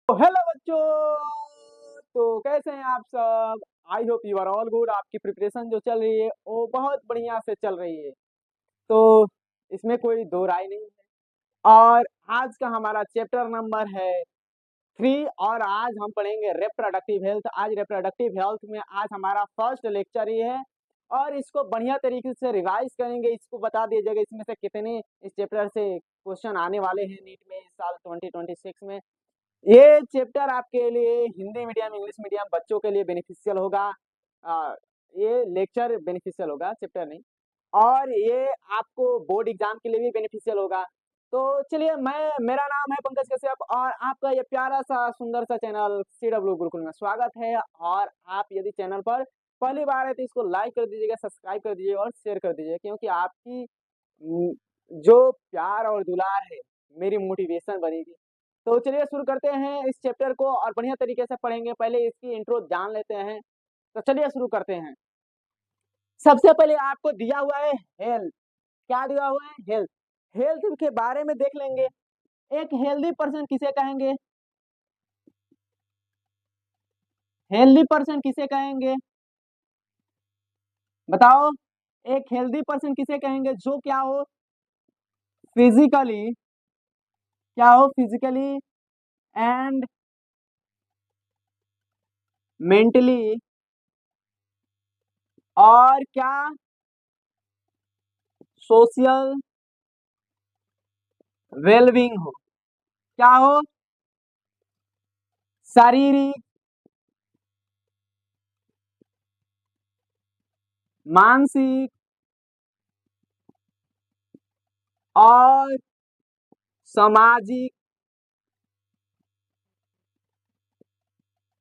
तो हेलो बच्चों। तो कैसे हैं आप सब? I hope you are all good. आपकी प्रिपरेशन जो चल रही है वो बहुत बढ़िया से चल रही है। तो इसमें कोई दो राय नहीं है। और आज का हमारा चैप्टर नंबर है 3 और आज हम पढ़ेंगे रिप्रोडक्टिव हेल्थ। आज रिप्रोडक्टिव हेल्थ में आज हमारा फर्स्ट लेक्चर ही है और इसको बढ़िया तरीके से रिवाइज करेंगे। इसको बता दिया जाएगा इसमें से कितने इस चैप्टर से क्वेश्चन आने वाले हैं नीट में इस साल 2026 में। ये चैप्टर आपके लिए हिंदी मीडियम इंग्लिश मीडियम बच्चों के लिए बेनिफिशियल होगा। ये लेक्चर बेनिफिशियल होगा, चैप्टर नहीं। और ये आपको बोर्ड एग्जाम के लिए भी बेनिफिशियल होगा। तो चलिए, मेरा नाम है पंकज कश्यप और आपका ये प्यारा सा सुंदर सा चैनल CW गुरुकुल में स्वागत है। और आप यदि चैनल पर पहली बार है तो इसको लाइक कर दीजिएगा, सब्सक्राइब कर दीजिए और शेयर कर दीजिए, क्योंकि आपकी जो प्यार और दुलार है मेरी मोटिवेशन बनेगी। तो चलिए शुरू करते हैं इस चैप्टर को और बढ़िया तरीके से पढ़ेंगे। पहले इसकी इंट्रो जान लेते हैं। तो चलिए शुरू करते हैं। सबसे पहले आपको दिया हुआ है हेल्थ। क्या दिया हुआ है? हेल्थ। हेल्थ के बारे में देख लेंगे। एक हेल्दी पर्सन किसे कहेंगे? हेल्दी पर्सन किसे कहेंगे? बताओ। एक हेल्दी पर्सन किसे कहेंगे? जो क्या हो फिजिकली, क्या हो फिजिकली एंड मेंटली, और क्या सोशल वेलबींग हो। क्या हो? शारीरिक, मानसिक और सामाजिक।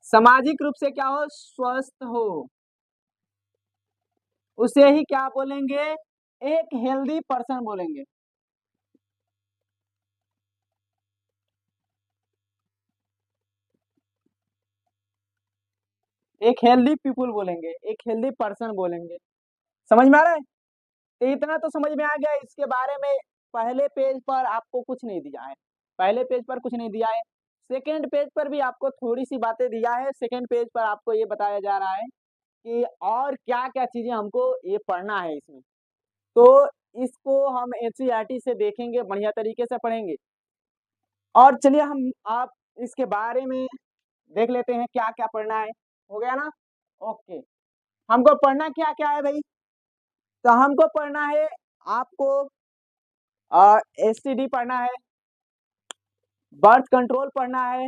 सामाजिक रूप से क्या हो? स्वस्थ हो। उसे ही क्या बोलेंगे? एक हेल्दी पर्सन बोलेंगे। एक हेल्दी पीपुल बोलेंगे, एक हेल्दी पर्सन बोलेंगे। समझ में आ रहा है? तो इतना तो समझ में आ गया। इसके बारे में पहले पेज पर आपको कुछ नहीं दिया है। पहले पेज पर कुछ नहीं दिया है। सेकेंड पेज पर भी आपको थोड़ी सी बातें दिया है। सेकेंड पेज पर आपको ये बताया जा रहा है कि और क्या क्या चीजें हमको ये पढ़ना है इसमें। तो इसको हम NCERT से देखेंगे, बढ़िया तरीके से पढ़ेंगे। और चलिए हम आप इसके बारे में देख लेते हैं क्या क्या पढ़ना है। हो गया ना? ओके। हमको पढ़ना क्या क्या है भाई? तो हमको पढ़ना है, आपको STD पढ़ना है, बर्थ कंट्रोल पढ़ना है,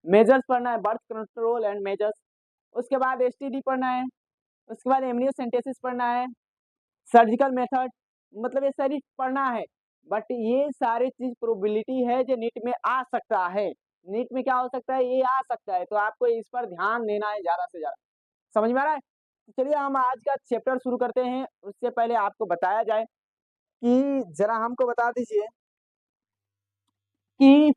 मेजर्स पढ़ना है, बर्थ कंट्रोल एंड मेजर्स। उसके बाद STD पढ़ना है। उसके बाद एमनियोसेंटेसिस पढ़ना है, सर्जिकल मेथड, मतलब ये सारी पढ़ना है। बट ये सारी चीज प्रोबेबिलिटी है जो नीट में आ सकता है। नीट में क्या हो सकता है? ये आ सकता है। तो आपको इस पर ध्यान देना है ज्यादा से ज्यादा। समझ में आ रहा है? तो चलिए हम आज का चैप्टर शुरू करते हैं। उससे पहले आपको बताया जाए कि जरा हमको बता दीजिए कि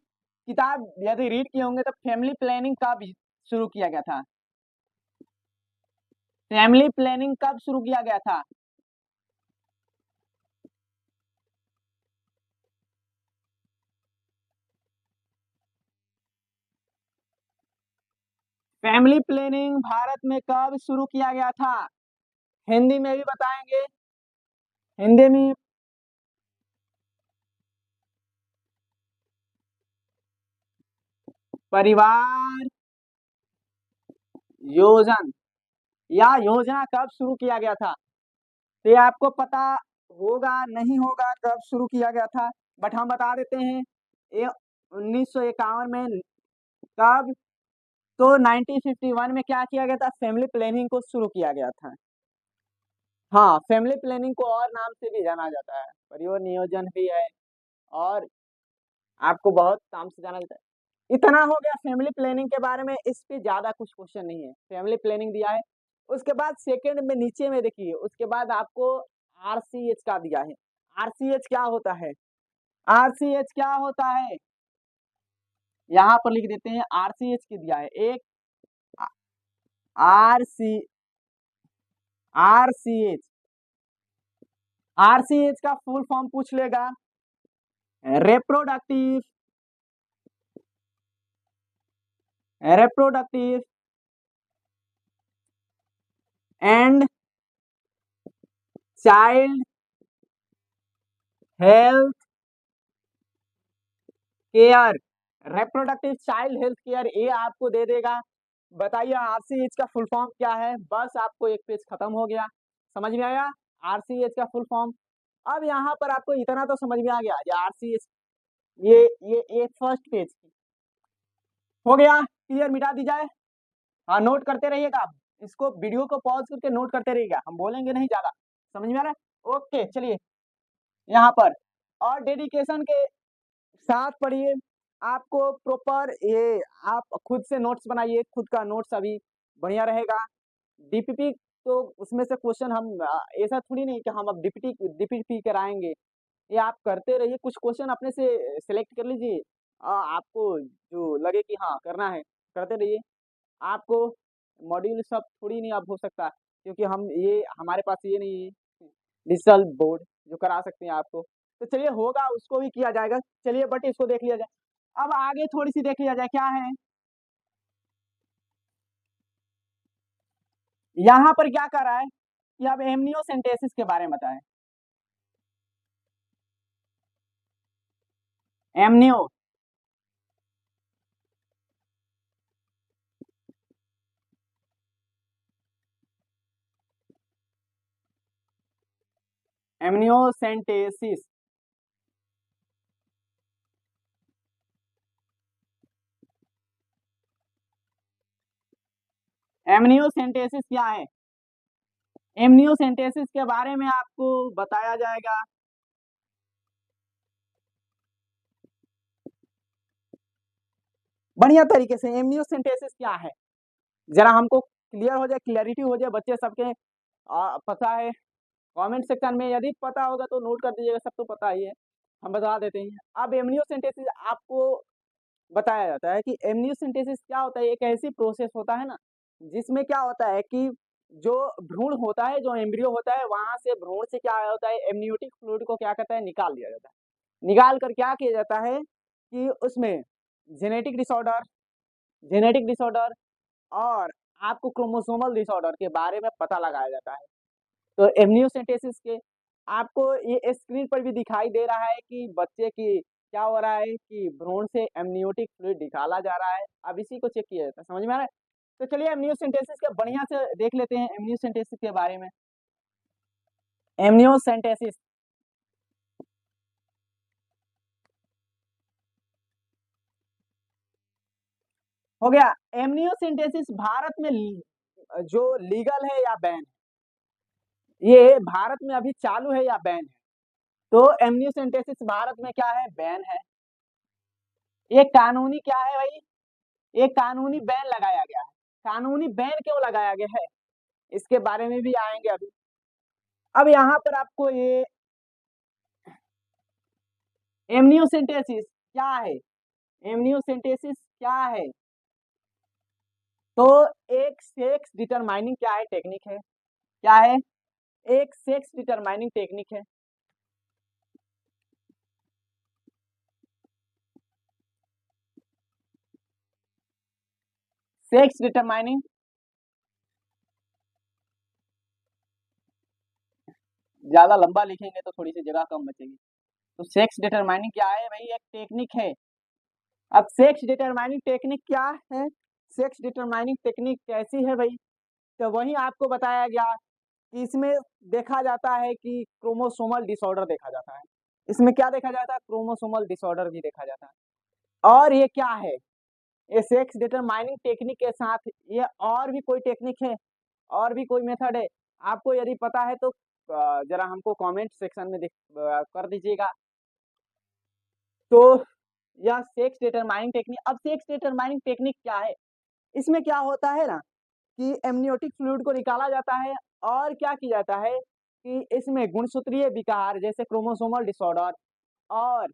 किताब यदि रीड किए होंगे तो फैमिली प्लानिंग कब शुरू किया गया था? फैमिली प्लानिंग कब शुरू किया गया था? फैमिली प्लानिंग भारत में कब शुरू किया गया था? हिंदी में भी बताएंगे। हिंदी में परिवार योजन या योजना कब शुरू किया गया था? तो ये आपको पता होगा नहीं होगा कब शुरू किया गया था, बट हम बता देते हैं। ये 1951 में। कब? तो 1951 में क्या किया गया था? फैमिली प्लानिंग को शुरू किया गया था। हाँ, फैमिली प्लानिंग को और नाम से भी जाना जाता है, परिवार नियोजन भी है। और आपको बहुत काम से जाना जाता है। इतना हो गया फैमिली प्लानिंग के बारे में। इस पे ज्यादा कुछ क्वेश्चन नहीं है। फैमिली प्लानिंग दिया है। उसके बाद सेकंड में नीचे में देखिए, उसके बाद आपको RCH का दिया है। RCH क्या होता है? RCH क्या होता है? यहाँ पर लिख देते हैं। RCH की दिया है एक। R C RCH। RCH का फुल फॉर्म पूछ लेगा। Reproductive reproductive and child health care. Reproductive child health care ये आपको दे देगा। बताइए आरसीएच का फुल फॉर्म क्या है? बस आपको एक पेज खत्म हो गया। समझ में आया आरसीएच का फुल फॉर्म? अब यहाँ पर आपको इतना तो समझ में आ गया ये आरसीएच, ये फर्स्ट पेज हो गया। क्लियर, मिटा दी जाए। हाँ, नोट करते रहिएगा आप, इसको वीडियो को पॉज करके नोट करते रहिएगा, हम बोलेंगे नहीं ज्यादा। समझ में आ रहा है? ओके, चलिए यहाँ पर और डेडिकेशन के साथ पढ़िए। आपको प्रॉपर ये आप खुद से नोट्स बनाइए, खुद का नोट्स अभी बढ़िया रहेगा। डीपीपी तो उसमें से क्वेश्चन हम ऐसा थोड़ी नहीं कि हम अब डीपीटी डीपीपी कराएंगे, ये आप करते रहिए। कुछ क्वेश्चन अपने से सिलेक्ट कर लीजिए, आपको जो लगे कि हाँ करना है करते रहिए। आपको मॉड्यूल सब थोड़ी नहीं अब हो सकता, क्योंकि हम ये हमारे पास ये नहीं है डिजिटल बोर्ड जो करा सकते हैं आपको। तो चलिए होगा, उसको भी किया जाएगा। चलिए बट इसको देख लिया जाए। अब आगे थोड़ी सी देख लिया जाए क्या है यहाँ पर, क्या कर रहा है कि अब एमनियोसेंटेसिस के बारे में बताएं। एमनियो एमनियोसेंटेसिस एमनियोसेंटेसिस क्या है? एमनियोसेंटेसिस के बारे में आपको बताया जाएगा। बढ़िया तरीके से एमनियोसेंटेसिस क्या है जरा हमको क्लियर हो जाए, क्लैरिटी हो जाए, बच्चे सबके पता है। कमेंट सेक्शन में यदि पता होगा तो नोट कर दीजिएगा, सब तो पता ही है, हम बता देते हैं। अब एमनियोसेंटेसिस आपको बताया जाता है कि एमनियोसेंटेसिस क्या होता है। एक ऐसी प्रोसेस होता है ना जिसमें क्या होता है कि जो भ्रूण होता है, जो एम्ब्रियो होता है, वहां से भ्रूण से क्या होता है एमनियोटिक फ्लूइड को क्या करता है निकाल दिया जाता है। निकाल कर क्या किया जाता है कि उसमें जेनेटिक डिसऑर्डर जेनेटिक डिसऑर्डर और आपको क्रोमोसोमल डिसऑर्डर के बारे में पता लगाया जाता है। तो एमनियोसेंटेसिस के आपको ये स्क्रीन पर भी दिखाई दे रहा है कि बच्चे की क्या हो रहा है कि भ्रूण से एमनियोटिक फ्लूइड निकाला जा रहा है। अब इसी को चेक किया जाता है। समझ में आ रहा है? तो चलिए एमनियोसेंटेसिस के बढ़िया से देख लेते हैं एमनियोसेंटेसिस के बारे में। एमनियोसेंटेसिस हो गया। एमनियोसेंटेसिस भारत में जो लीगल है या बैन है, ये भारत में अभी चालू है या बैन है? तो एमनियोसेंटेसिस भारत में क्या है, बैन है। ये कानूनी क्या है भाई, ये कानूनी बैन लगाया गया है। कानूनी बैन क्यों लगाया गया है इसके बारे में भी आएंगे अभी। अब यहाँ पर आपको ये एमनियोसेंटेसिस क्या है, एमनियोसेंटेसिस क्या है, तो एक सेक्स डिटरमाइनिंग क्या है टेक्निक है। क्या है? एक सेक्स डिटरमाइनिंग टेक्निक है। सेक्स डिटरमाइनिंग, ज्यादा लंबा लिखेंगे तो थोड़ी सी जगह कम बचेगी। तो सेक्स डिटरमाइनिंग क्या है भाई, एक टेक्निक है। अब सेक्स डिटरमाइनिंग टेक्निक क्या है, सेक्स डिटरमाइनिंग टेक्निक कैसी है भाई, तो वही आपको बताया गया कि इसमें देखा जाता है कि क्रोमोसोमल डिसऑर्डर देखा जाता है। इसमें क्या देखा जाता है, क्रोमोसोमल डिसऑर्डर भी देखा जाता है। और ये क्या है, ये सेक्स डिटरमाइनिंग टेक्निक के साथ ये और भी कोई टेक्निक है, और भी कोई मेथड है आपको यदि पता है तो जरा हमको कमेंट सेक्शन में कर दीजिएगा। तो यह सेक्स डिटरमाइनिंग टेक्निक। अब सेक्स डिटरमाइनिंग टेक्निक क्या है, इसमें क्या होता है ना कि एमनियोटिक फ्लूइड को निकाला जाता है और क्या किया जाता है कि इसमें गुणसूत्रीय विकार जैसे क्रोमोसोमल डिसऑर्डर और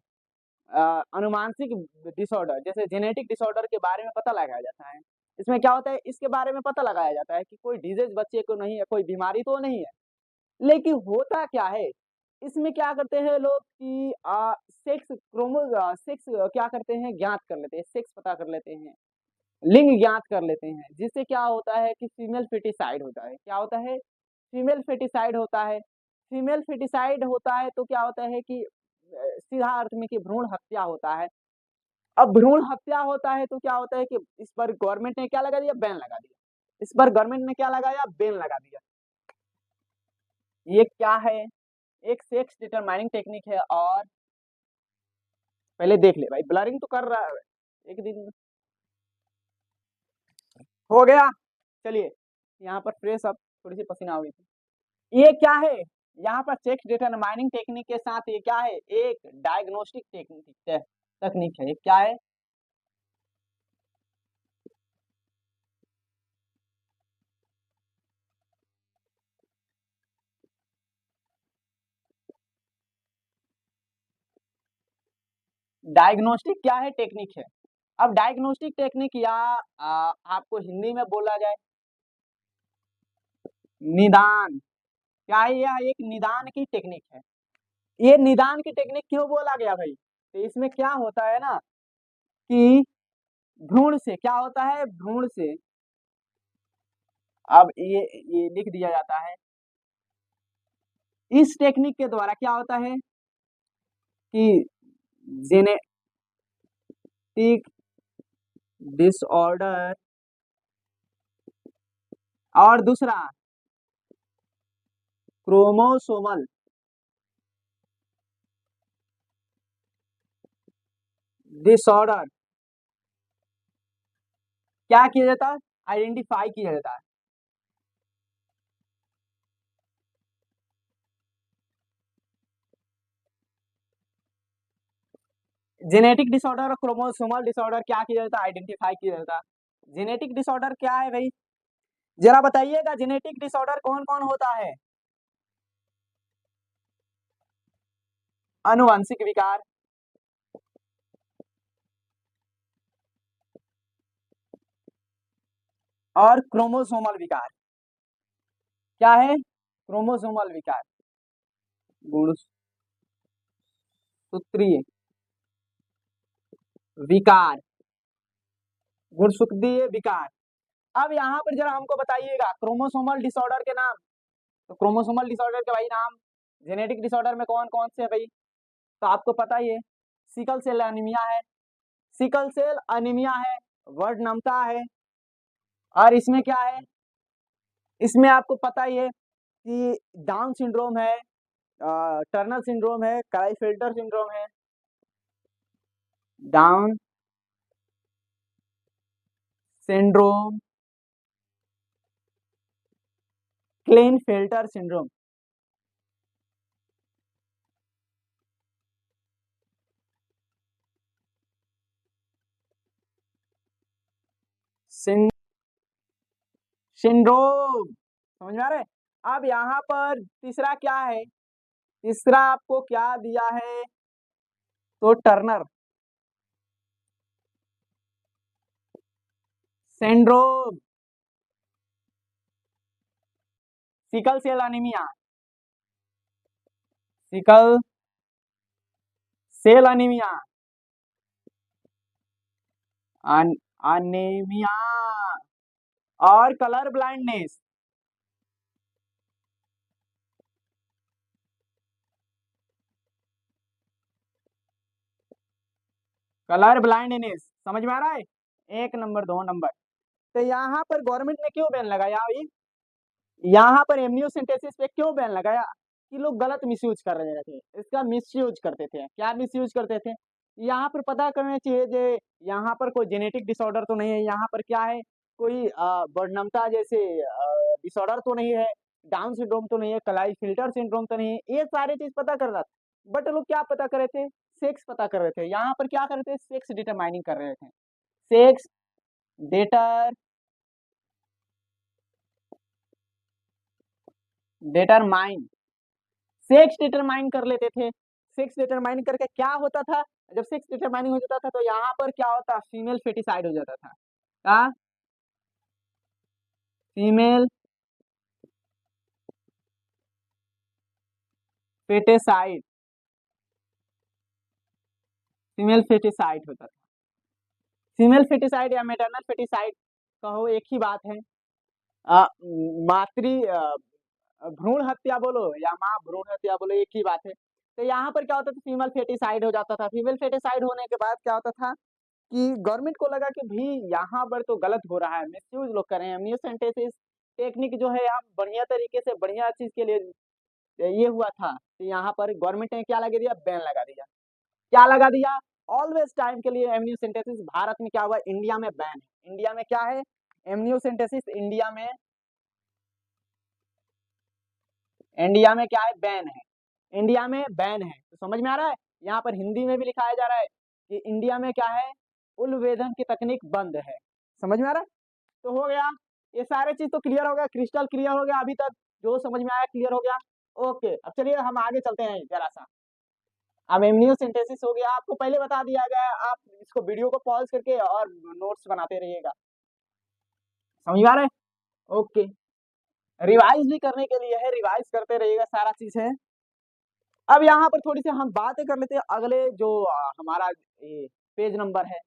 अनुमानसिक डिसऑर्डर जैसे जेनेटिक डिसऑर्डर के बारे में पता लगाया जाता है। इसमें क्या होता है, इसके बारे में पता लगाया जाता है कि कोई डिजीज बच्चे को नहीं है, कोई बीमारी तो नहीं है। लेकिन होता क्या है, इसमें क्या करते हैं लोग कि सेक्स क्या करते हैं, ज्ञात कर लेते हैं, सेक्स पता कर लेते हैं। लिंग ज्ञात कर लेते हैं, जिससे क्या होता है कि फीमेल फेटिसाइड होता है। क्या होता है? फीमेल फेटिसाइड होता है। फीमेल फेटिसाइड होता है तो क्या होता है कि सीधा अर्थ में कि भ्रूण हत्या होता है। अब भ्रूण हत्या होता है तो क्या होता है कि इस पर गवर्नमेंट ने क्या लगा दिया? बैन लगा दिया। इस पर गवर्नमेंट ने क्या लगाया? बैन लगा दिया। ये क्या है? एक सेक्स डिटरमाइनिंग टेक्निक है। और पहले देख ले भाई, ब्लरिंग तो कर रहा है एक दिन। हो गया। चलिए, यहाँ पर फ्रेश अब थोड़ी सी पसीना हो गई थी। ये क्या है? यहाँ पर सेक्स डिटरमाइनिंग टेक्निक के साथ ये क्या है? एक डायग्नोस्टिक टेक्निक तकनीक है। ये क्या है? डायग्नोस्टिक क्या है? टेक्निक है। अब डायग्नोस्टिक टेक्निक या आपको हिंदी में बोला जाए निदान। क्या है? यह एक निदान की टेक्निक है। ये निदान की टेक्निक क्यों बोला गया भाई? तो इसमें क्या होता है ना कि भ्रूण से क्या होता है? भ्रूण से अब ये लिख दिया जाता है। इस टेक्निक के द्वारा क्या होता है कि जेनेटिक डिसऑर्डर और दूसरा क्रोमोसोमल डिसऑर्डर क्या किया जाता है? आइडेंटिफाई किया जाता है। जेनेटिक डिसऑर्डर और क्रोमोसोमल डिसऑर्डर क्या किया जाता है? आइडेंटिफाई किया जाता है। जेनेटिक डिसऑर्डर क्या है भाई? जरा बताइएगा, जेनेटिक डिसऑर्डर कौन कौन होता है? आनुवंशिक विकार, और क्रोमोसोमल विकार। क्या है? क्रोमोसोमल विकार, गुणसूत्रीय विकार, गुणसूत्रीय विकार। अब यहाँ पर जरा हमको बताइएगा क्रोमोसोमल डिसऑर्डर के नाम। तो क्रोमोसोमल डिसऑर्डर के भाई नाम, जेनेटिक डिसऑर्डर में कौन कौन से है भाई? तो आपको पता ही है, सिकल सेल एनीमिया है, सिकल सेल अनीमिया है, वर्णनमता है, और इसमें क्या है? इसमें आपको पता ही है कि डाउन सिंड्रोम है, टर्नर सिंड्रोम है, क्लाइफेल्टर सिंड्रोम है, डाउन सिंड्रोम, क्लेनफेल्टर सिंड्रोम। सिंड्रोम, समझ में आ रहा है? अब यहाँ पर तीसरा क्या है? तीसरा आपको क्या दिया है? तो Turner syndrome, sickle cell anaemia, sickle cell anaemia, anaemia, और कलर ब्लाइंडनेस। कलर ब्लाइंडनेस समझ में आ रहा है? एक नंबर, दो नंबर। तो यहाँ पर गवर्नमेंट ने क्यों बैन लगाया भाई? यहाँ पर एमनियोसेंटेसिस पे क्यों बैन लगाया? कि लोग गलत मिसयूज कर रहे थे, इसका मिसयूज करते थे। क्या मिसयूज करते थे? यहाँ पर पता करना चाहिए जे यहाँ पर कोई जेनेटिक डिसऑर्डर तो नहीं है, यहाँ पर क्या है, कोई वर्णनमता जैसे डिसऑर्डर तो नहीं है, डाउन सिंड्रोम तो नहीं है, कलाई फिल्टर सिंड्रोम तो नहीं है, ये सारे चीज पता कर रहा था। बट लोग क्या पता कर रहे थे? सेक्स पता कर रहे थे। यहाँ पर क्या कर रहे थे? सेक्स डिटरमाइनिंग कर रहे थे। Sex debtor determine, sex determine कर लेते थे। सेक्स डिटरमाइन करके क्या होता था? जब सेक्स डिटरमाइनिंग हो जाता था तो यहाँ पर क्या होता? फीमेल फेटिसाइड हो जाता था। क्या? फीमेल फेटिसाइड, फीमेल फेटिसाइड होता था। फीमेल फेटिसाइड या मेटरनल फेटिसाइड कहो एक ही बात है। अ, मातृ भ्रूण हत्या बोलो या माँ भ्रूण हत्या बोलो, एक ही बात है। तो यहाँ पर क्या होता था, फीमेल फेटिसाइड हो जाता था। फीमेल फेटिसाइड होने के बाद क्या होता था कि गवर्नमेंट को लगा कि भी यहाँ पर तो गलत हो रहा है, मिसयूज लोग कर रहे हैं। एमनियोसेंटेसिस टेक्निक जो है यहाँ बढ़िया तरीके से बढ़िया चीज के लिए ये हुआ था कि यहाँ पर गवर्नमेंट ने क्या लगा दिया, बैन लगा दिया। क्या लगा दिया, ऑलवेज टाइम के लिए एमनियोसेंटेसिस भारत में क्या हुआ, इंडिया में बैन है। इंडिया में क्या है, एमनियोसेंटेसिस इंडिया में क्या है, बैन है। इंडिया में बैन है, तो समझ में आ रहा है। यहाँ पर हिंदी में भी लिखाया जा रहा है कि इंडिया में क्या है, उलवेदन की तकनीक बंद है। समझ में आ रहा है। तो हो गया, ये सारे चीज तो क्लियर हो गया, क्रिस्टल क्लियर हो गया अभी तक, जो समझ में आया क्लियर हो गया। ओके, अब चलिए हम आगे चलते हैं जरा सा। अब एमनियोसेंटेसिस हो गया, आपको पहले बता दिया गया है, आप इसको वीडियो को पॉज करके और नोट्स बनाते रहिएगा। समझ में आ रहा है। ओके, रिवाइज भी करने के लिए है, रिवाइज करते रहिएगा, सारा चीज है। अब यहाँ पर थोड़ी सी हम बातें कर लेते हैं अगले जो हमारा पेज नंबर है।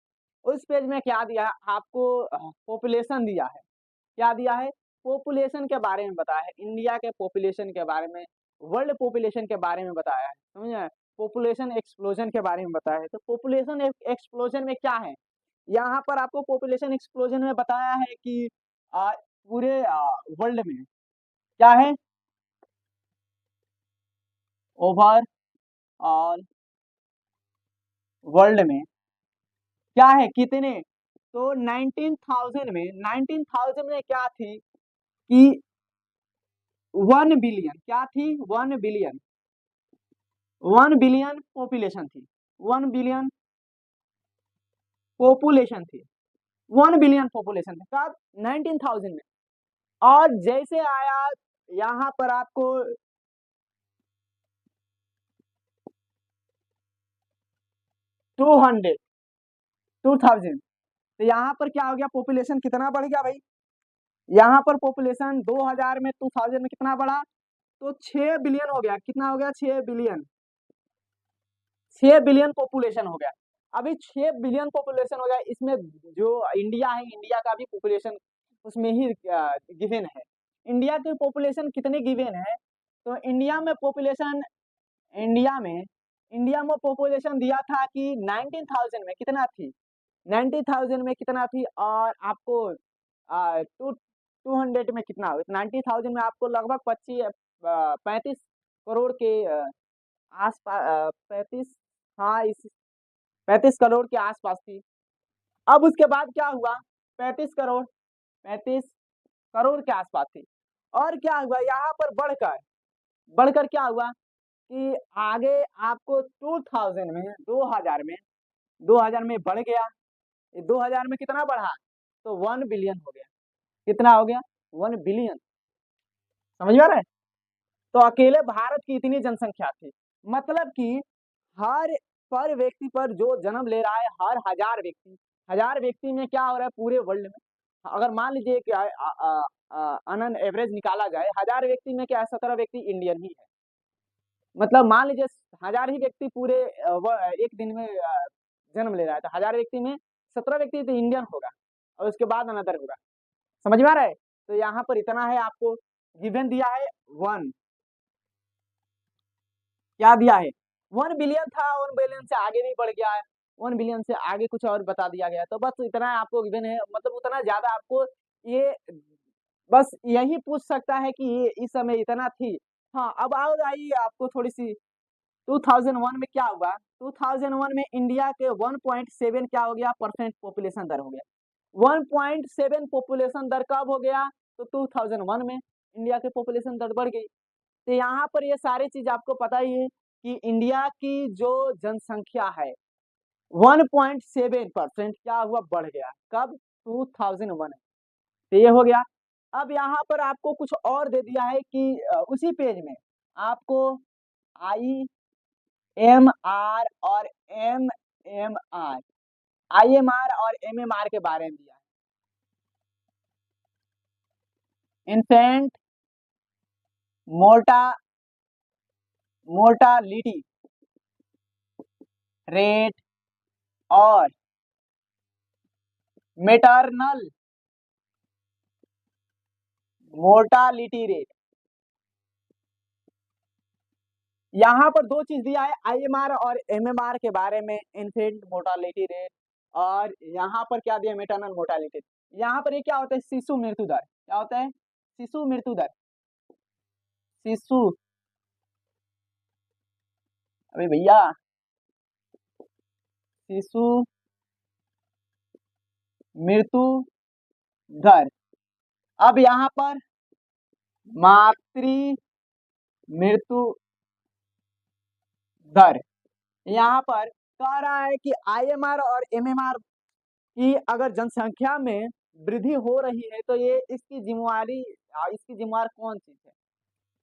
उस पेज में क्या दिया है आपको, पॉपुलेशन दिया है। क्या दिया है, पॉपुलेशन के बारे में बताया है, इंडिया के पॉपुलेशन के बारे में, वर्ल्ड पॉपुलेशन के बारे में बताया है। समझे, पॉपुलेशन एक्सप्लोजन के बारे में बताया है। तो पॉपुलेशन एक्सप्लोजन में क्या है, यहाँ पर आपको पॉपुलेशन एक्सप्लोजन में बताया है कि पूरे वर्ल्ड में क्या है, ओवर ऑल वर्ल्ड में क्या है, कितने। तो 19,000 में क्या थी कि 1 बिलियन, क्या थी, 1 बिलियन, 1 बिलियन पॉपुलेशन थी। 1 बिलियन पॉपुलेशन थी, 1 बिलियन पॉपुलेशन थी कब, 19,000 में। और जैसे आया यहाँ पर आपको 200, 2000, तो यहाँ पर क्या हो गया, पॉपुलेशन कितना बढ़ गया भाई, यहाँ पर पॉपुलेशन 2000 में 2000 में कितना बढ़ा, तो 6 बिलियन हो गया। कितना हो गया, 6 बिलियन, 6 बिलियन पॉपुलेशन हो गया। अभी 6 बिलियन पॉपुलेशन हो गया, इसमें जो इंडिया है, इंडिया का भी पॉपुलेशन उसमें ही गिवन है। इंडिया की पॉपुलेशन कितने गिवन है, तो इंडिया में पॉपुलेशन दिया था कि 19,000 में कितना थी, 90,000 में कितना थी, और आपको 200 में कितना हो, 90,000 में आपको लगभग 35 करोड़ के आस पास, 35, हाँ इस 35 करोड़ के आसपास थी। अब उसके बाद क्या हुआ, 35 करोड़, 35 करोड़ के आसपास थी। और क्या हुआ यहाँ पर बढ़कर, बढ़कर क्या हुआ कि आगे आपको 2000 में, 2000 में बढ़ गया। 2000 में कितना बढ़ा, तो 1 बिलियन हो गया। कितना हो गया, 1 बिलियन। समझ में आ रहा है। तो अकेले भारत की इतनी जनसंख्या थी, मतलब कि हर पर व्यक्ति पर जो जन्म ले रहा है, हर 1000 व्यक्ति, 1000 व्यक्ति में क्या हो रहा है पूरे वर्ल्ड में, अगर मान लीजिए कि अनन एवरेज निकाला जाए, 1000 व्यक्ति में क्या है, 17 व्यक्ति इंडियन ही है। मतलब मान लीजिए 1000 ही व्यक्ति पूरे एक दिन में जन्म ले रहा है, तो 1000 व्यक्ति में 17 व्यक्ति तो इंडियन होगा, और उसके बाद अनदर होगा। समझ में आ रहा है। तो यहाँ पर इतना है, आपको गिवन दिया है 1, क्या दिया है, 1 बिलियन था, 1 बिलियन से आगे भी बढ़ गया है, 1 बिलियन से आगे कुछ और बता दिया गया। तो बस इतना आपको गिवन है, मतलब उतना ज्यादा आपको ये बस यही पूछ सकता है कि ये इस समय इतना थी। हाँ, अब आओ आइए आपको थोड़ी सी, 2001 में क्या हुआ, 2001 में इंडिया के 1.7 क्या हो गया, परसेंट पॉपुलेशन दर हो गया। 1.7 पॉपुलेशन दर कब हो गया, तो 2001 में इंडिया की पॉपुलेशन दर बढ़ गई। तो यहाँ पर ये सारी चीज आपको पता ही है कि इंडिया की जो जनसंख्या है 1.7% क्या हुआ, बढ़ गया कब, 2001। तो ये हो गया। अब यहाँ पर आपको कुछ और दे दिया है कि उसी पेज में आपको IMR और MMR, IMR और MMR के बारे में दिया है। इन्फेंट मोर्टालिटी रेट और मेटरनल मोर्टालिटी रेट। यहाँ पर दो चीज दिया है, आईएमआर और एमएमआर के बारे में, इन्फेंट मोर्टालिटी रेट, और यहाँ पर क्या दिया, मेटरनल मोर्टालिटी। यहाँ पर ये क्या होता है, शिशु मृत्यु दर। क्या होता है, शिशु मृत्यु दर। शिशु, अरे भैया, शिशु मृत्यु दर। अब यहाँ पर मातृ मृत्यु दर, यहाँ पर कह रहा है कि आईएमआर और एमएमआर की अगर जनसंख्या में वृद्धि हो रही है तो ये इसकी जिम्मेवारी, इसकी जिम्मेवार कौन चीज है।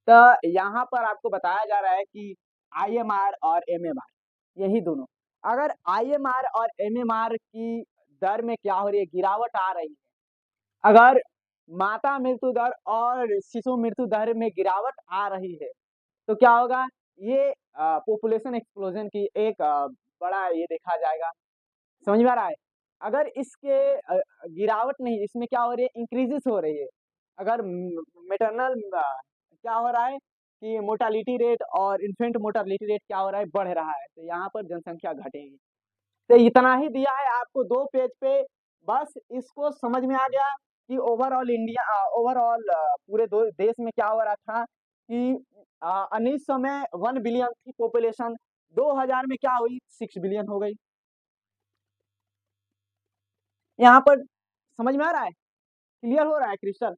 तो यहाँ पर आपको बताया जा रहा है कि आईएमआर और एमएमआर, यही दोनों, अगर आईएमआर और एमएमआर की दर में क्या हो रही है, गिरावट आ रही है, अगर माता मृत्यु दर और शिशु मृत्यु दर में गिरावट आ रही है तो क्या होगा, ये पॉपुलेशन एक्सप्लोजन की एक बड़ा ये देखा जाएगा। समझ में आ रहा है। अगर इसके गिरावट नहीं, इसमें क्या हो रही है, इंक्रीजेस हो रही है। अगर मेटरनल क्या हो रहा है कि मोर्टालिटी रेट और इन्फेंट मोर्टालिटी रेट क्या हो रहा है, बढ़ रहा है, तो यहाँ पर जनसंख्या घटेगी। तो इतना ही दिया है आपको 2 पेज पे, बस इसको समझ में आ गया कि ओवरऑल इंडिया, ओवरऑल पूरे देश में क्या हो रहा था कि 1900 में 1 बिलियन थी पॉपुलेशन, 2000 में क्या हुई, 6 बिलियन हो गई। यहाँ पर समझ में आ रहा है, क्लियर हो रहा है क्रिस्टल।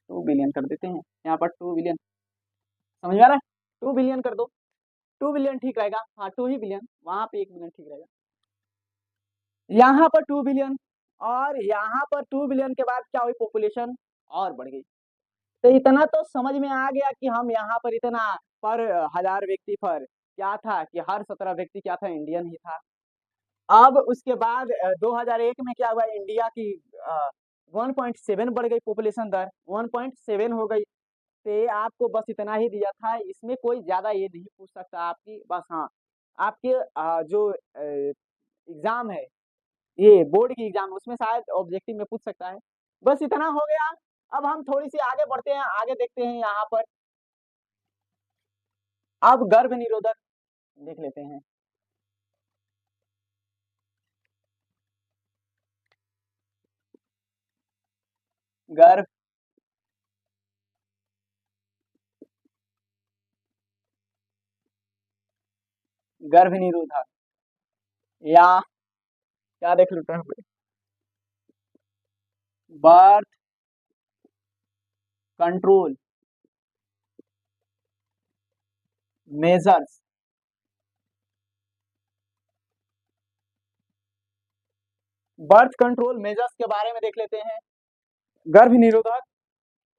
2 बिलियन कर देते हैं, यहाँ पर 2 बिलियन, समझ में आ रहा है, 2 बिलियन कर दो, 2 बिलियन ठीक रहेगा, हाँ 2 ही बिलियन, वहां पे 1 बिलियन ठीक रहेगा। यहाँ पर 2 बिलियन, और यहाँ पर 2 बिलियन के बाद क्या हुई, पॉपुलेशन और बढ़ गई। तो इतना तो समझ में आ गया कि हम यहाँ पर इतना पर 1000 व्यक्ति पर क्या था कि हर 17 व्यक्ति क्या था, इंडियन ही था। अब उसके बाद 2001 में क्या हुआ, इंडिया की 1.7 बढ़ गई पॉपुलेशन दर, 1.7 हो गई। तो ये आपको बस इतना ही दिया था, इसमें कोई ज्यादा ये नहीं पूछ सकता आपकी, बस हाँ आपके जो एग्जाम है, ये बोर्ड की एग्जाम, उसमें शायद ऑब्जेक्टिव में पूछ सकता है। बस इतना हो गया। अब हम थोड़ी सी आगे बढ़ते हैं, आगे देखते हैं यहाँ पर। अब गर्भ निरोधक देख लेते हैं। गर्भ गर्भ निरोधक, या क्या देख लेते हैं, birth control measures. Birth control measures के बारे में देख लेते हैं। गर्भ निरोधक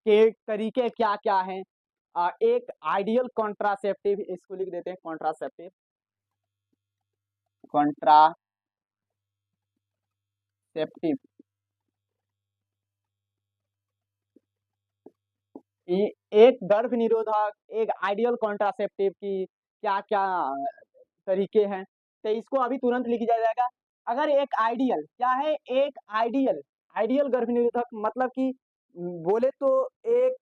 के तरीके क्या क्या हैं। एक आइडियल कॉन्ट्रासेप्टिव, इसको लिख देते हैं कॉन्ट्रासेप्टिव, कॉन्ट्रासेप्टिव। एक गर्भ निरोधक, एक आइडियल कॉन्ट्रासेप्टिव की क्या क्या तरीके हैं, तो इसको अभी तुरंत लिख दिया जाएगा। अगर एक आइडियल क्या है, एक आइडियल, आइडियल गर्भ निरोधक मतलब कि बोले तो एक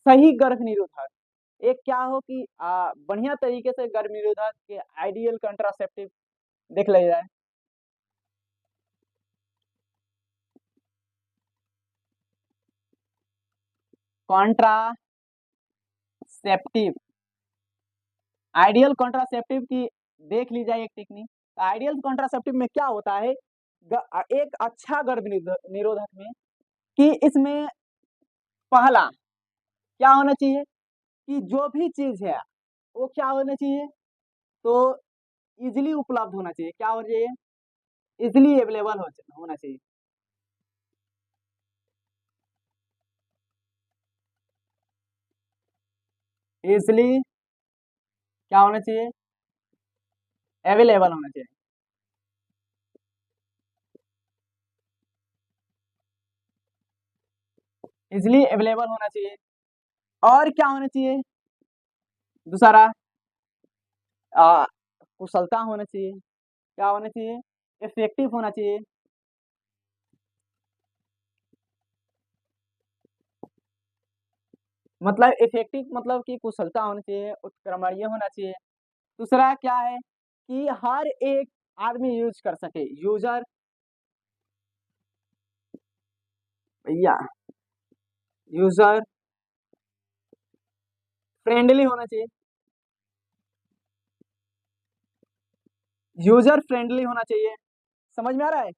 सही गर्भ निरोधक, एक क्या हो कि बढ़िया तरीके से गर्भ निरोधक के आइडियल कॉन्ट्रासेप्टिव देख लिया जाए। कॉन्ट्रासेप्टिव, आइडियल कॉन्ट्रासेप्टिव की देख ली जाए एक टेक्निक। आइडियल कॉन्ट्रासेप्टिव में क्या होता है, एक अच्छा गर्भ निरोधक में कि इसमें पहला क्या होना चाहिए कि जो भी चीज है वो क्या होना चाहिए, तो इजिली उपलब्ध होना चाहिए। क्या होना चाहिए, इजिली अवेलेबल होना चाहिए। इजिली क्या होना चाहिए, अवेलेबल होना चाहिए। इजिली अवेलेबल होना चाहिए। और क्या होना चाहिए, दूसरा कुशलता होना चाहिए। क्या होना चाहिए, इफेक्टिव होना चाहिए। मतलब इफेक्टिव मतलब कि कुशलता होनी चाहिए, उत्क्रमणीय होना चाहिए। दूसरा क्या है कि हर एक आदमी यूज कर सके, यूजर या यूजर फ्रेंडली होना चाहिए, यूजर फ्रेंडली होना चाहिए। समझ में आ रहा है?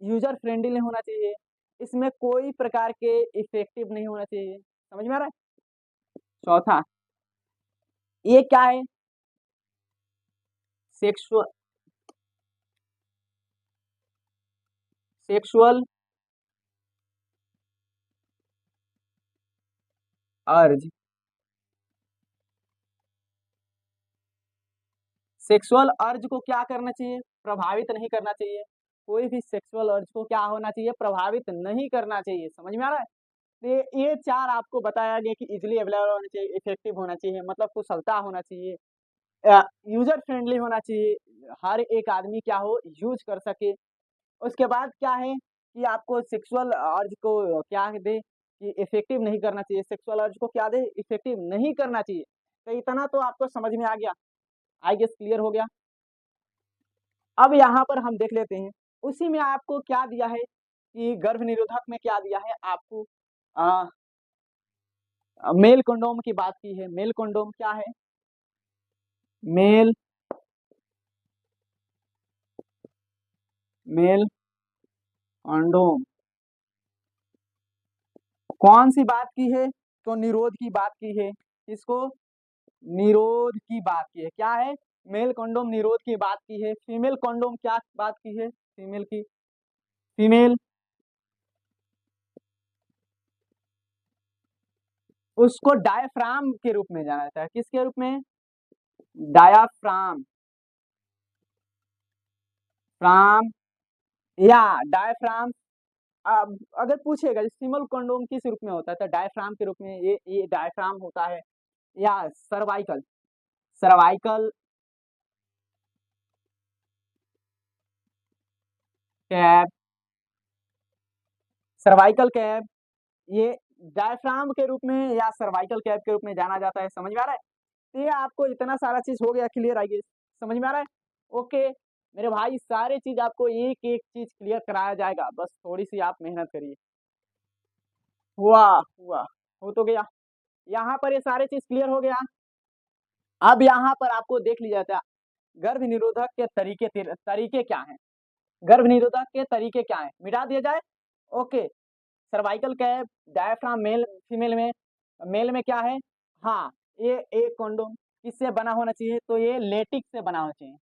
यूजर फ्रेंडली होना चाहिए। इसमें कोई प्रकार के इफेक्टिव नहीं होना चाहिए। समझ में आ रहा है? चौथा, ये क्या है? सेक्सुअल, सेक्सुअल अर्ज, सेक्सुअल अर्ज को क्या करना चाहिए? प्रभावित नहीं करना चाहिए। कोई भी सेक्सुअल अर्ज को क्या होना चाहिए? प्रभावित नहीं करना चाहिए। समझ में आ रहा है? तो ये चार आपको बताया गया कि इजिली अवेलेबल होना चाहिए, इफेक्टिव होना चाहिए मतलब कुशलता होना चाहिए, यूजर फ्रेंडली होना चाहिए, हर एक आदमी क्या हो यूज कर सके। उसके बाद क्या है कि आपको सेक्सुअल अर्ज को क्या दे कि इफेक्टिव नहीं करना चाहिए, सेक्सुअल अर्ज को क्या दे? इफेक्टिव नहीं करना चाहिए। तो इतना तो आपको समझ में आ गया, आई गेस क्लियर हो गया। अब यहाँ पर हम देख लेते हैं, उसी में आपको क्या दिया है कि गर्भ निरोधक में क्या दिया है आपको, मेल कंडोम की बात की है। मेल कंडोम क्या है? मेल, मेल कंडोम कौन सी बात की है? तो निरोध की बात की है। किसको? निरोध की बात की है। क्या है? मेल कंडोम निरोध की बात की है। फीमेल कंडोम क्या बात की है? फीमेल की, फीमेल उसको डायफ्राम के रूप में जाना जाता है। किसके रूप में? डायाफ्राम, फ्राम या डायफ्राम। अब अगर पूछेगा फीमेल कंडोम किस रूप में होता है तो डायफ्राम के रूप में ये डायफ्राम होता है। या cervical, cervical cap, cervical cap ये डायफ्राम के रूप में या सर्वाइकल कैप के रूप में जाना जाता है। समझ में आ रहा है? तो ये आपको इतना सारा चीज हो गया क्लियर, आई गेस समझ में आ रहा है? ओके मेरे भाई, सारे चीज आपको एक एक चीज क्लियर कराया जाएगा, बस थोड़ी सी आप मेहनत करिए। हुआ हुआ, हो तो गया। यहाँ पर ये सारे चीज क्लियर हो गया। अब यहाँ पर आपको देख लिया जाता है गर्भ निरोधक के तरीके, तरीके क्या हैं? गर्भ निरोधक के तरीके क्या हैं? मिटा दिया जाए। Okay, cervical cap, diaphragm male female में, मेल में क्या है? हाँ, ये एक कॉन्डोम किससे बना होना चाहिए? तो ये लेटिक से बना होना चाहिए।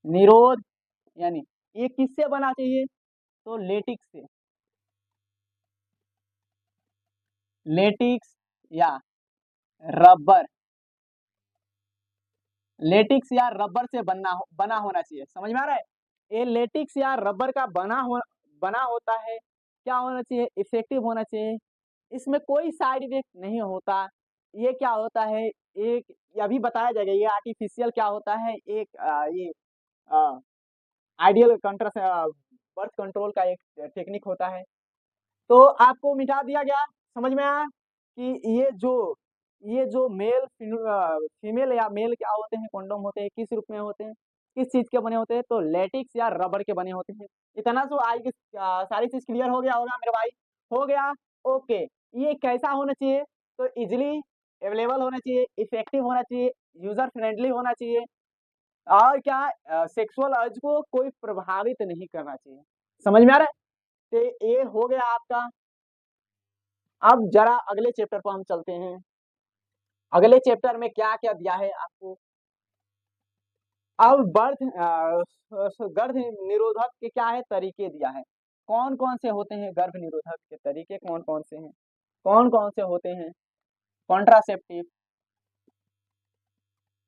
निरोध यानी ये किससे बना चाहिए? तो लेटिक्स से, लेटिक्स या रबर, लेटिक्स या रबर से बना होना चाहिए। समझ में आ रहा है? ये लेटिक्स या रबर का बना होता है। क्या होना चाहिए? इफेक्टिव होना चाहिए। इसमें कोई साइड इफेक्ट नहीं होता। ये क्या होता है? एक ये अभी बताया जाएगा, ये आर्टिफिशियल क्या होता है, एक ये आइडियल बर्थ कंट्रोल का एक टेक्निक होता है। तो आपको मिटा दिया गया। समझ में आया कि ये जो मेल फीमेल या मेल क्या होते हैं, कंडोम होते हैं, किस रूप में होते हैं, किस चीज के बने होते हैं? तो लेटिक्स या रबर के बने होते हैं। इतना तो आई की सारी चीज क्लियर हो गया होगा मेरे भाई? हो गया। ओके, ये कैसा होना चाहिए? तो इजिली अवेलेबल होना चाहिए, इफेक्टिव होना चाहिए, यूजर फ्रेंडली होना चाहिए, और क्या सेक्सुअल अर्ज को कोई प्रभावित नहीं करना चाहिए। समझ में आ रहा है? तो ये हो गया आपका। अब जरा अगले चैप्टर पर हम चलते हैं। अगले चैप्टर में क्या क्या दिया है आपको? अब गर्भ निरोधक के क्या है तरीके दिया है। कौन कौन से होते हैं गर्भ निरोधक के तरीके? कौन कौन से हैं? कौन कौन से होते हैं? कॉन्ट्रासेप्टिव,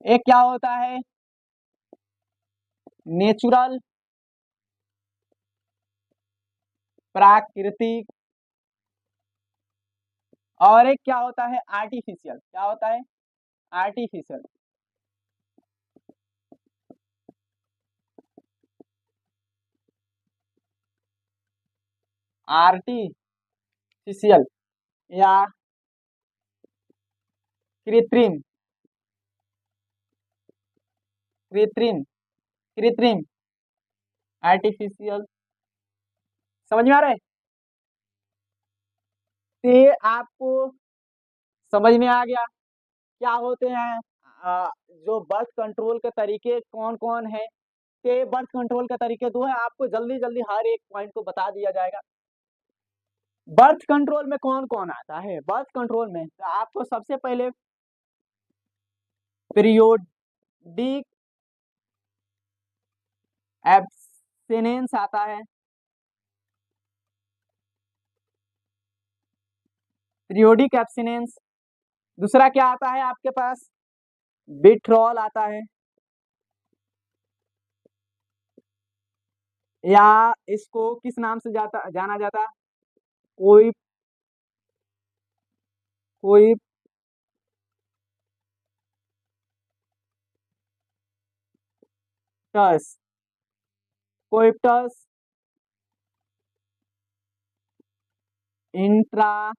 एक क्या होता है? नेचुरल, प्राकृतिक, और एक क्या होता है? आर्टिफिशियल। क्या होता है? आर्टिफिशियल। आर्टिफिशियल या कृत्रिम, कृत्रिम, कृत्रिम, आर्टिफिशियल, समझ में आ रहा है? ये आपको समझ में आ गया क्या होते हैं जो बर्थ कंट्रोल के तरीके कौन कौन है? के बर्थ कंट्रोल के तरीके दो है, आपको जल्दी जल्दी हर एक पॉइंट को बता दिया जाएगा। बर्थ कंट्रोल में कौन कौन आता है? बर्थ कंट्रोल में तो आपको सबसे पहले पीरियोडिक एब्स्टिनेंस आता है, पीरियोडिक एब्स्टिनेंस। दूसरा क्या आता है आपके पास? विथड्रॉल आता है, या इसको किस नाम से जाना जाता? कोई कोई टस, कोइप्टस इंट्रासेप्टस।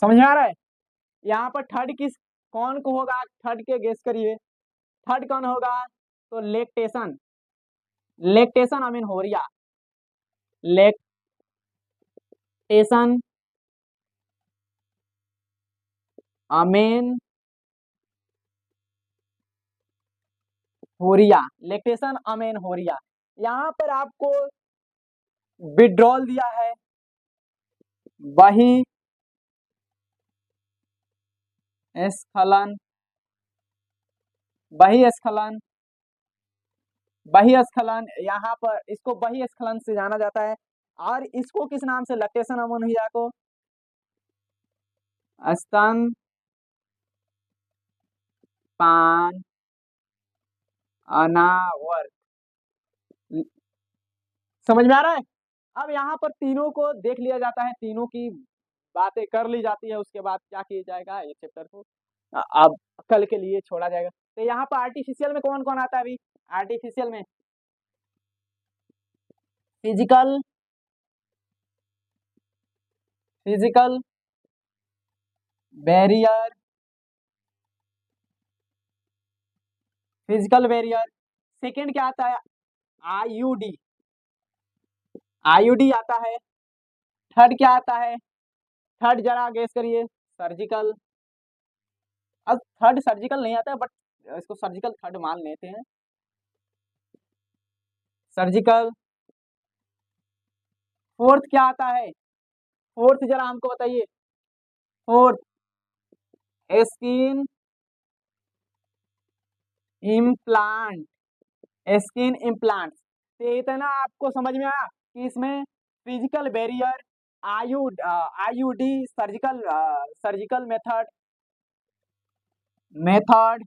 समझ में आ रहा है? यहाँ पर थर्ड किस कौन को होगा? थर्ड के गेस करिए, थर्ड कौन होगा? तो लेक्टेशन, लेक्टेशन अमीनोरिया, लेक्टेशन अमेनहोरिया, लेक्टेशन अमेनहोरिया। यहाँ पर आपको विड्रॉल दिया है, वही स्खलन, वही स्खलन, वही स्खलन, यहाँ पर इसको वही स्खलन से जाना जाता है। और इसको किस नाम से? लैक्टेशन अमोनिया को स्तन पान अनावर्त। समझ में आ रहा है? अब यहाँ पर तीनों को देख लिया जाता है, तीनों की बातें कर ली जाती है, उसके बाद क्या किया जाएगा? ये चैप्टर को अब कल के लिए छोड़ा जाएगा। तो यहाँ पर आर्टिफिशियल में कौन कौन आता है? अभी आर्टिफिशियल में physical, physical barrier, physical barrier. Second क्या आता है? आईयूडी, आईयूडी आता है। थर्ड क्या आता है? थर्ड जरा गेस करिए। सर्जिकल, अब थर्ड सर्जिकल नहीं आता है, बट इसको सर्जिकल थर्ड मान लेते हैं। सर्जिकल। फोर्थ क्या आता है? फोर्थ जरा हमको बताइए। Fourth skin implant, skin implant. तो इतना आपको समझ में आया कि इसमें physical barrier, IUD, surgical, surgical method, method,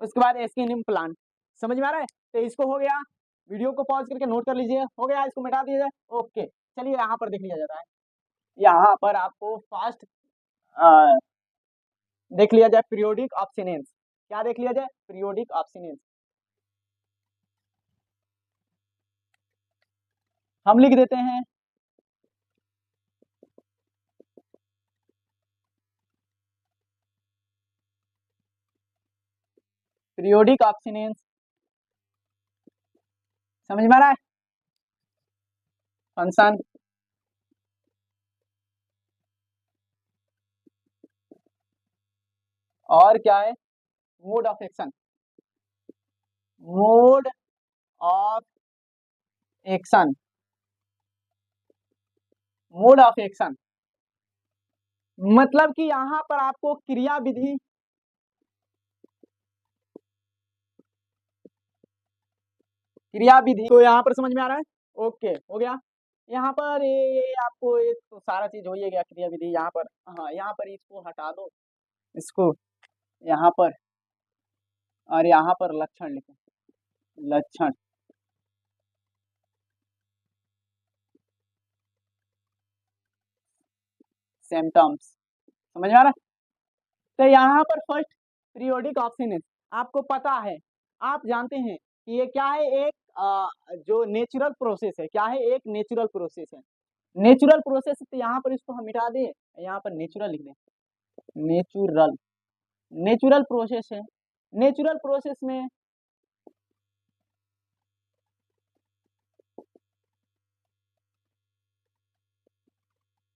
उसके बाद स्किन इम्प्लांट। समझ में आ रहा है? तो इसको हो गया, वीडियो को पॉज करके नोट कर लीजिए, हो गया, इसको मिटा दिया जाए। ओके, चलिए यहाँ पर देख लिया जाता है। यहाँ पर आपको फास्ट देख लिया जाए पीरियोडिक ऑब्स्टिनेंस। क्या देख लिया जाए? पीरियोडिक ऑब्स्टिनेंस। हम लिख देते हैं पीरियोडिक ऑब्स्टिनेंस। समझ में आ रहा है? फंक्शन, और क्या है? Mode of action, mode of action, mode of action. मतलब कि यहाँ पर आपको क्रिया विधि, क्रिया विधि तो यहाँ पर समझ में आ रहा है? ओके, हो गया। यहाँ पर ये आपको एक तो सारा चीज हो ही गया, क्रिया विधि। यहाँ पर हाँ, यहाँ पर इसको हटा दो, इसको यहाँ पर, और यहाँ पर लक्षण लिखो, लक्षण। सिम्टम्स। समझ में आ रहा है? तो यहाँ पर फर्स्ट पीरियोडिक ऑब्स्टिनेंस आपको पता है, आप जानते हैं कि ये क्या है, एक जो नेचुरल प्रोसेस है, क्या है, एक नेचुरल प्रोसेस है। नेचुरल प्रोसेस, तो यहाँ पर इसको हम मिटा दें, यहाँ पर नेचुरल लिख दें, नेचुरल, नेचुरल प्रोसेस है। नेचुरल प्रोसेस में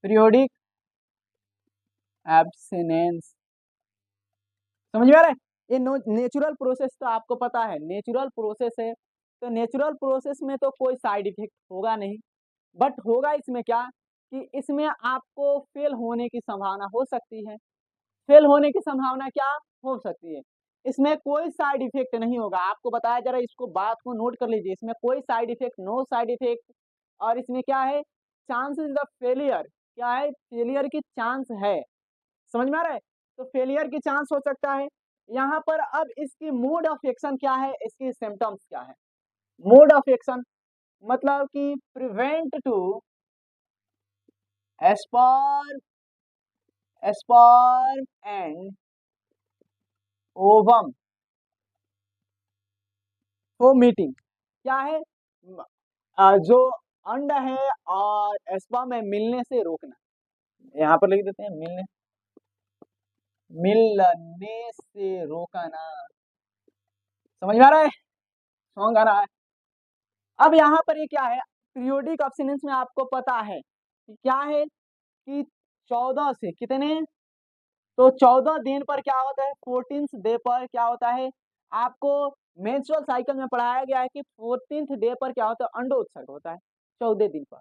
पीरियोडिक एब्सटिनेंस, समझ में आ रहा है। ये नेचुरल प्रोसेस तो आपको पता है, नेचुरल प्रोसेस है, तो नेचुरल प्रोसेस में तो कोई साइड इफेक्ट होगा नहीं, बट होगा इसमें क्या, कि इसमें आपको फेल होने की संभावना हो सकती है। फेल होने की संभावना क्या हो सकती है, इसमें कोई साइड इफेक्ट नहीं होगा, आपको बताया जरा, इसको बात को नोट कर लीजिए, इसमें कोई side effect, no side effect. और इसमें क्या है, चांसेस द फेलियर, क्या है, फेलियर की चांस है, समझ में आ रहा है। तो फेलियर की चांस हो सकता है यहाँ पर। अब इसकी मोड ऑफ एक्शन क्या है, इसकी सिम्टम्स क्या है। मोड ऑफ एक्शन मतलब कि prevent to sperm, sperm and ovum formatting, क्या है, जो अंड है और स्पर्म में मिलने से रोकना, यहाँ पर लिख देते हैं, मिलने से रोकना, समझ में आ रहा है, सॉन्ग आ रहा है। अब यहाँ पर ये क्या है, पीरियोडिक एब्सटिनेंस में आपको पता है कि क्या है, कि 14 से कितने, तो 14 दिन पर क्या होता है, 14th डे पर क्या होता है, आपको मेंस्ट्रुअल साइकिल में पढ़ाया गया है कि 14th डे पर क्या होता है, अंडोत्सर्ग होता है, 14 दिन पर,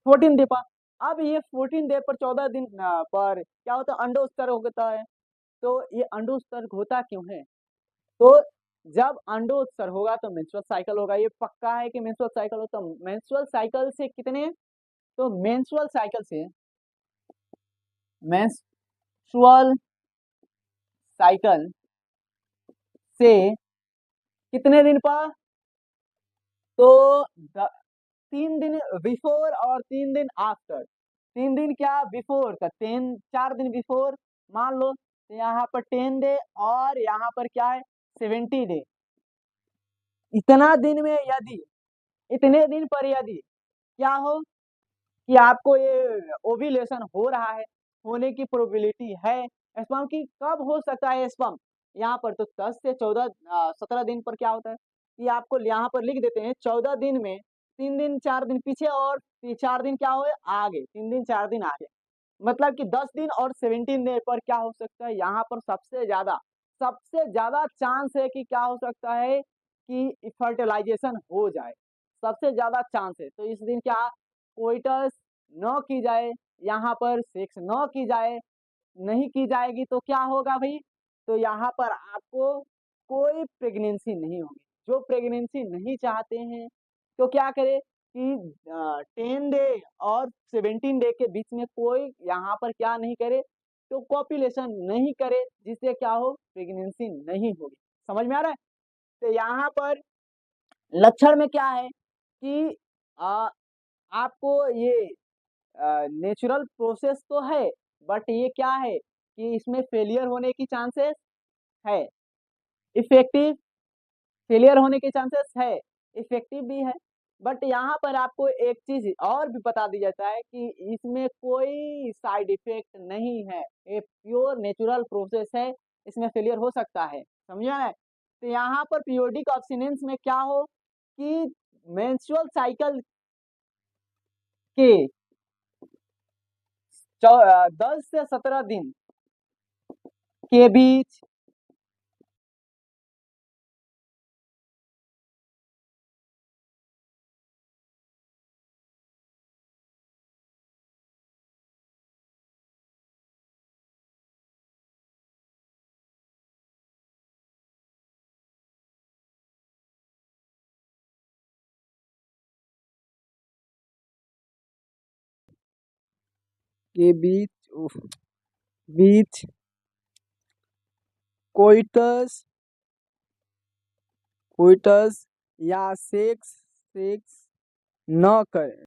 14 डे पर। अब ये 14 डे पर, 14 दिन पर क्या होता है, अंडोत्सर्ग होता है। तो ये अंडोत्सर्ग होता क्यों है, तो जब अंडोत्सर्ग होगा तो मेंस्ट्रुअल साइकिल होगा, ये पक्का है कि मेंस्ट्रुअल साइकिल होता है। मेंस्ट्रुअल साइकिल से कितने, तो मेंस्ट्रुअल साइकिल से, मेंस्ट्रुअल साइकिल से कितने दिन पर, तो 3 दिन बिफोर और 3 दिन आफ्टर, 3 दिन क्या बिफोर का, 4 दिन बिफोर मान लो, तो यहाँ पर 10 डे और यहाँ पर क्या है 70 डे, इतना दिन में यदि, इतने दिन पर यदि क्या हो, कि आपको ये ओव्यूलेशन हो रहा है, होने की प्रोबेबिलिटी है, स्पर्म की कब हो सकता है स्पर्म, यहाँ पर तो 10 से 14 17 दिन पर क्या होता है, कि आपको यहाँ पर लिख देते हैं 14 दिन में 3 दिन 4 दिन पीछे और 4 दिन क्या हो आगे, 3 दिन 4 दिन आगे, मतलब कि 10 दिन और 17 डे पर क्या हो सकता है, यहाँ पर सबसे ज्यादा चांस है कि क्या हो सकता है, कि फर्टिलाइजेशन हो जाए, सबसे ज्यादा चांस है। तो इस दिन क्या, कोइटस न की जाए, यहाँ पर सेक्स न की जाए, नहीं की जाएगी तो क्या होगा भाई, तो यहाँ पर आपको कोई प्रेगनेंसी नहीं होगी। जो प्रेगनेंसी नहीं चाहते हैं तो क्या करे, कि 10 डे और 17 डे के बीच में कोई यहाँ पर क्या नहीं करे, तो कॉपुलेशन नहीं करे, जिससे क्या हो, प्रेगनेंसी नहीं होगी, समझ में आ रहा है। तो यहाँ पर लक्षण में क्या है, कि आपको ये नेचुरल प्रोसेस तो है, बट ये क्या है, कि इसमें फेलियर होने की चांसेस है, इफेक्टिव फेलियर होने के चांसेस है, इफेक्टिव भी है। बट यहाँ पर आपको एक चीज और भी बता दी जाता है कि इसमें कोई साइड इफेक्ट नहीं है, ये प्योर नेचुरल प्रोसेस है, इसमें फेलियर हो सकता है, समझा है। तो यहाँ पर पीरियोडिक एब्स्टिनेंस में क्या हो, कि मेंस्ट्रुअल साइकिल के 10 से 17 दिन के बीच के बीच बीच कोइटस कोइटस या सेक्स सेक्स न करें।